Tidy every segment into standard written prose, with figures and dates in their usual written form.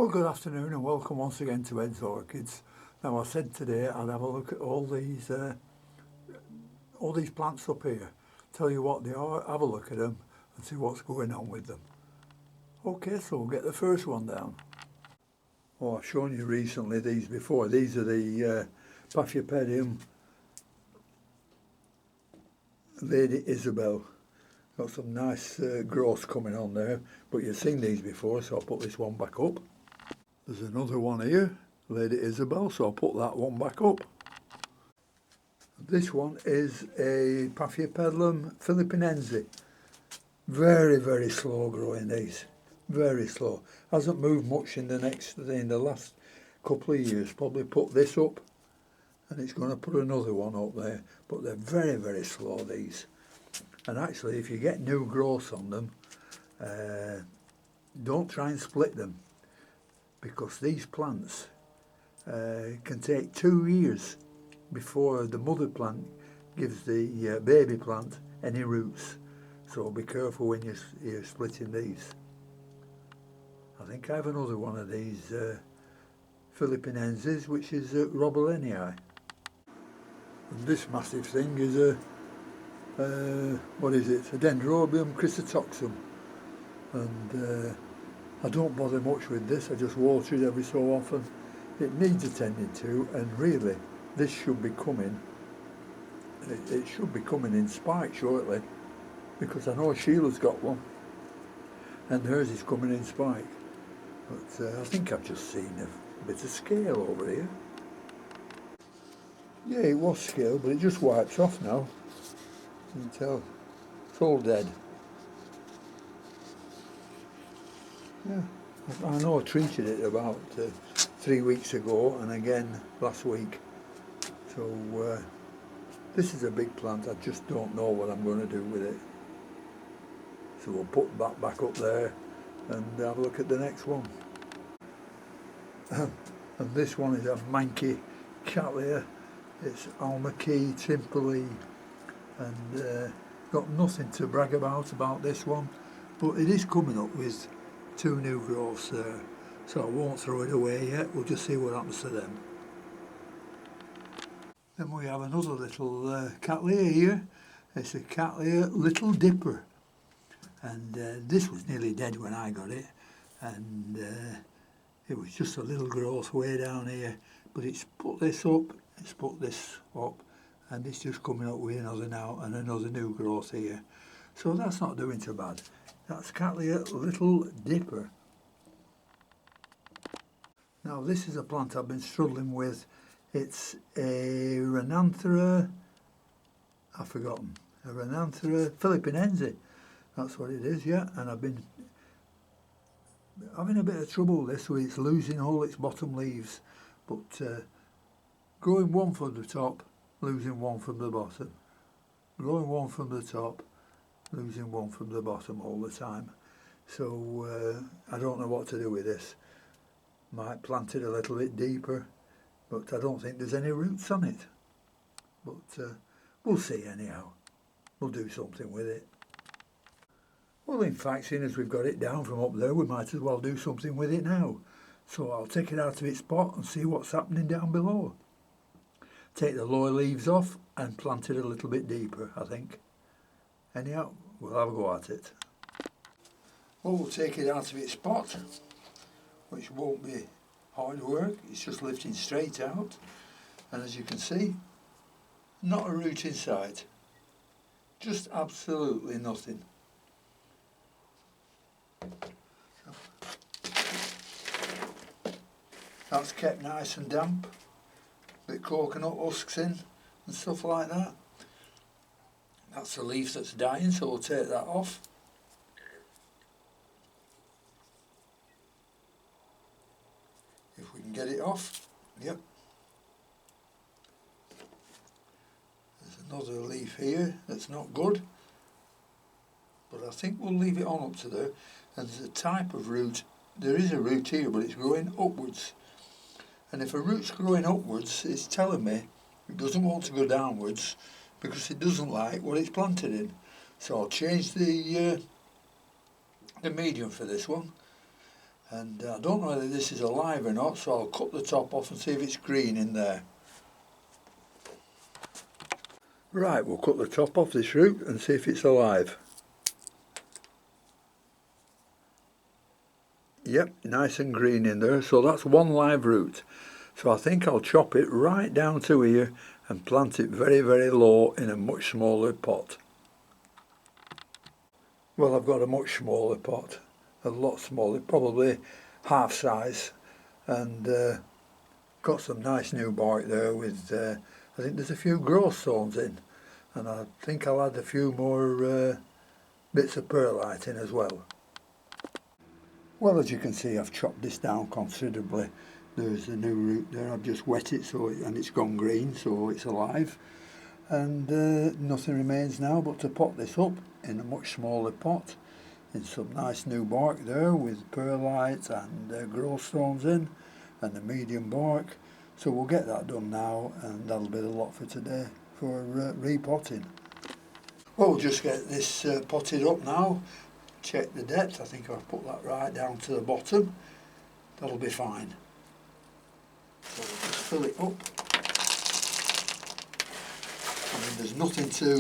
Well, good afternoon and welcome once again to Ed's Orchids. Now, I said today I'd have a look at all these plants up here, tell you what they are, have a look at them and see what's going on with them. Okay, so we'll get the first one down. Oh, I've shown you recently these before. These are the Paphiopedium Lady Isabel. Got some nice growth coming on there, but you've seen these before, so I'll put this one back up. There's another one here, Lady Isabel, so I'll put that one back up. This one is a Paphiopedilum philippinense. Very, very slow growing these. Very slow. Hasn't moved much in the last couple of years. Probably put this up and it's going to put another one up there. But they're very, very slow, these. And actually, if you get new growth on them, don't try and split them, because these plants can take 2 years before the mother plant gives the baby plant any roots. So be careful when you're splitting these. I think I have another one of these Philippinenses, which is Robelenii. And this massive thing is what is it? A Dendrobium chrysotoxum. And I don't bother much with this, I just water it every so often. It needs attending to, and really this should be coming, it should be coming in spike shortly, because I know Sheila's got one and hers is coming in spike. But I think I've just seen a bit of scale over here. Yeah, it was scale, but it just wipes off now. You can tell it's all dead. Yeah, I know I treated it about 3 weeks ago and again last week. So this is a big plant, I just don't know what I'm going to do with it. So we'll put that back up there and have a look at the next one. And this one is a Manky Cattleya. It's Almaquis Trimpoli, and got nothing to brag about this one, but it is coming up with 2 new growths there, so I won't throw it away yet. We'll just see what happens to them. Then we have another little Cattleya here. It's a Cattleya Little Dipper, and this was nearly dead when I got it, and it was just a little growth way down here, but it's put this up, it's put this up, and it's just coming up with another now and another new growth here. So that's not doing too bad. That's Cattleya Little Dipper. Now this is a plant I've been struggling with. It's a Rananthera, I've forgotten, a Rananthera philippinense. That's what it is, yeah, and I've been having a bit of trouble with this, so it's losing all its bottom leaves, but growing one from the top, losing one from the bottom, growing one from the top, losing one from the bottom all the time. So I don't know what to do with this. Might plant it a little bit deeper, but I don't think there's any roots on it. But we'll see anyhow. We'll do something with it. Well, in fact, seeing as we've got it down from up there, we might as well do something with it now. So I'll take it out of its pot and see what's happening down below. Take the lower leaves off and plant it a little bit deeper, I think. Anyhow, we'll have a go at it. Well, we'll take it out of its pot, which won't be hard work. It's just lifting straight out. And as you can see, not a root in sight. Just absolutely nothing. That's kept nice and damp. Bit coconut husks in and stuff like that. That's the leaf that's dying, so we'll take that off. If we can get it off, yep. There's another leaf here that's not good, but I think we'll leave it on up to there. And there's a type of root, there is a root here, but it's growing upwards. And if a root's growing upwards, it's telling me it doesn't want to go downwards because it doesn't like what it's planted in. So I'll change the medium for this one, And I don't know whether this is alive or not, so I'll cut the top off and see if it's green in there. Right, we'll cut the top off this root and see if it's alive. Yep, nice and green in there, so that's one live root. So I think I'll chop it right down to here and plant it very, very low in a much smaller pot. Well, I've got a much smaller pot, a lot smaller, probably half size, and got some nice new bark there with, I think there's a few growth stones in, and I think I'll add a few more bits of perlite in as well. Well, as you can see, I've chopped this down considerably. There's a new root there. I've just wet it and it's gone green, so it's alive. And nothing remains now but to pot this up in a much smaller pot, in some nice new bark there with perlite and growth stones in, and the medium bark. So we'll get that done now, and that'll be the lot for today for repotting. Well, we'll just get this potted up now. Check the depth. I think I've put that right down to the bottom. That'll be fine. So we'll just fill it up. I mean, there's nothing to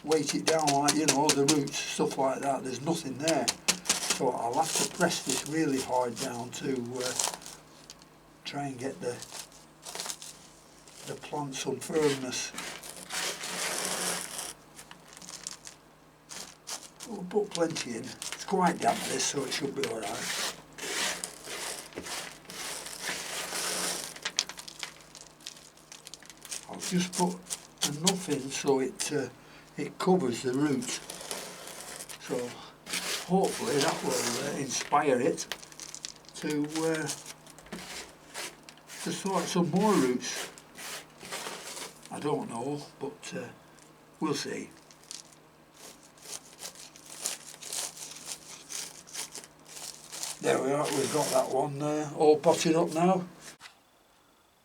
weight it down like, you know, the roots, stuff like that. There's nothing there. So I'll have to press this really hard down to try and get the plant some firmness. We'll put plenty in. It's quite damp this, so it should be alright. I'll just put enough in so it covers the root. So hopefully that will inspire it to sort some more roots. I don't know, but we'll see. There we are, we've got that one all potted up now.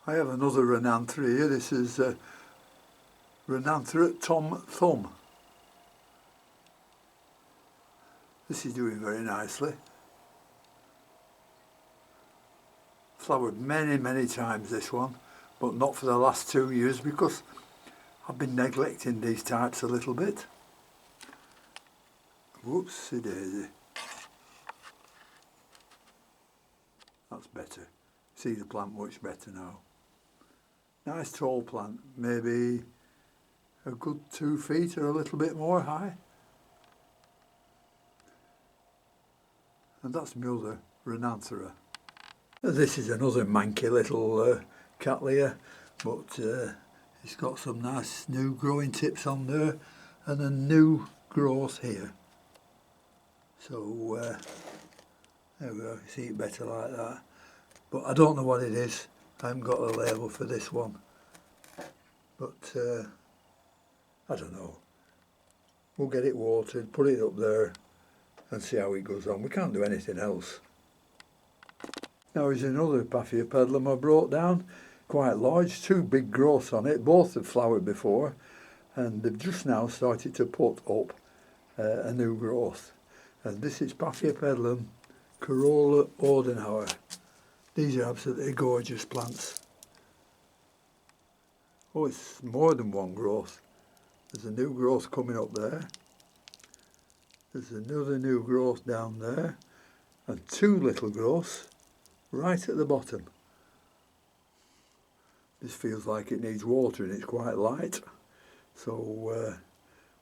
I have another Rananthera here. This is Rananthera Tom Thumb. This is doing very nicely. Flowered many, many times, this one, but not for the last 2 years because I've been neglecting these types a little bit. Whoopsie daisy. That's better. See the plant much better now. Nice tall plant, maybe a good 2 feet or a little bit more high. And that's my other Rananthera. This is another manky little cattleya, but it's got some nice new growing tips on there and a new growth here. So there we go, see it better like that. But I don't know what it is. I haven't got a label for this one. But I don't know. We'll get it watered, put it up there and see how it goes on. We can't do anything else. Now here's another Paphiopedilum I brought down. Quite large, 2 big growths on it. Both have flowered before and they've just now started to put up a new growth. And this is Paphiopedilum Corolla Odenauer. These are absolutely gorgeous plants. Oh, it's more than one growth. There's a new growth coming up there. There's another new growth down there. And 2 little growths right at the bottom. This feels like it needs watering. It's quite light. So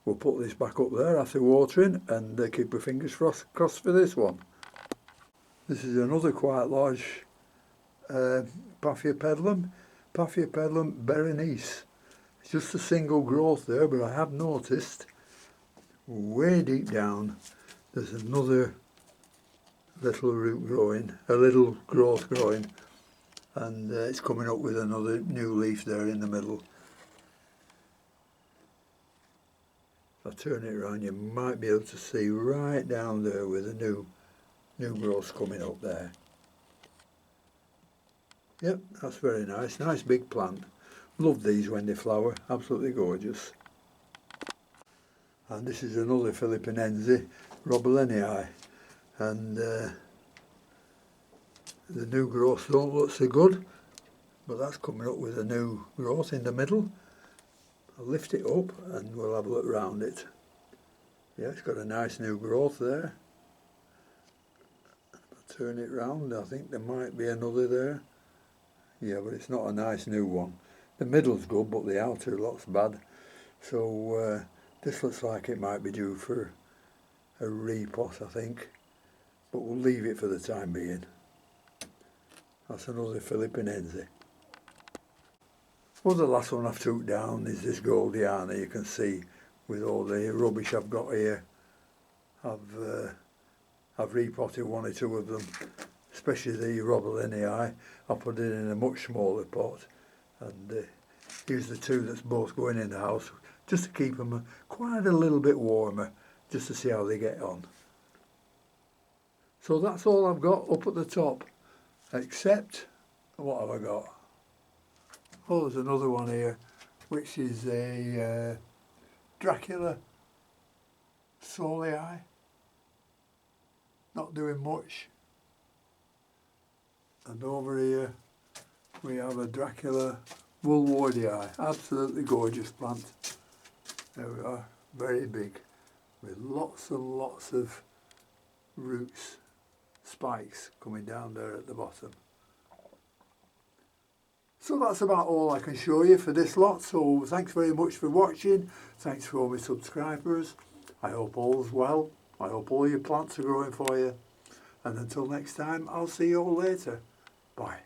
we'll put this back up there after watering and keep our fingers crossed for this one. This is another quite large Paphiopedilum Berenice. It's just a single growth there, but I have noticed way deep down there's another little root growing, a little growth growing, and it's coming up with another new leaf there in the middle. If I turn it around, you might be able to see right down there with a new growth coming up there. Yep, that's very nice. Nice big plant. Love these when they flower. Absolutely gorgeous. And this is another Philippinense Robelenii. and the new growths don't look so good, but that's coming up with a new growth in the middle. I'll lift it up and we'll have a look round it. Yeah, it's got a nice new growth there. I'll turn it round, I think there might be another there. Yeah, but it's not a nice new one. The middle's good, but the outer looks bad. So this looks like it might be due for a repot, I think. But we'll leave it for the time being. That's another Philippinense. Well, the last one I've took down is this Goldiana. You can see with all the rubbish I've got here, I've repotted one or two of them, especially the Robelinii. I put it in a much smaller pot, and here's the two that's both going in the house, just to keep them quite a little bit warmer, just to see how they get on. So that's all I've got up at the top, except, what have I got? Oh, there's another one here, which is a Dracula Solii. Not doing much. And over here we have a Dracula Woolwardii. Absolutely gorgeous plant. There we are, very big, with lots and lots of roots, spikes coming down there at the bottom. So that's about all I can show you for this lot. So thanks very much for watching. Thanks for all my subscribers. I hope all's well. I hope all your plants are growing for you. And until next time, I'll see you all later. Bye.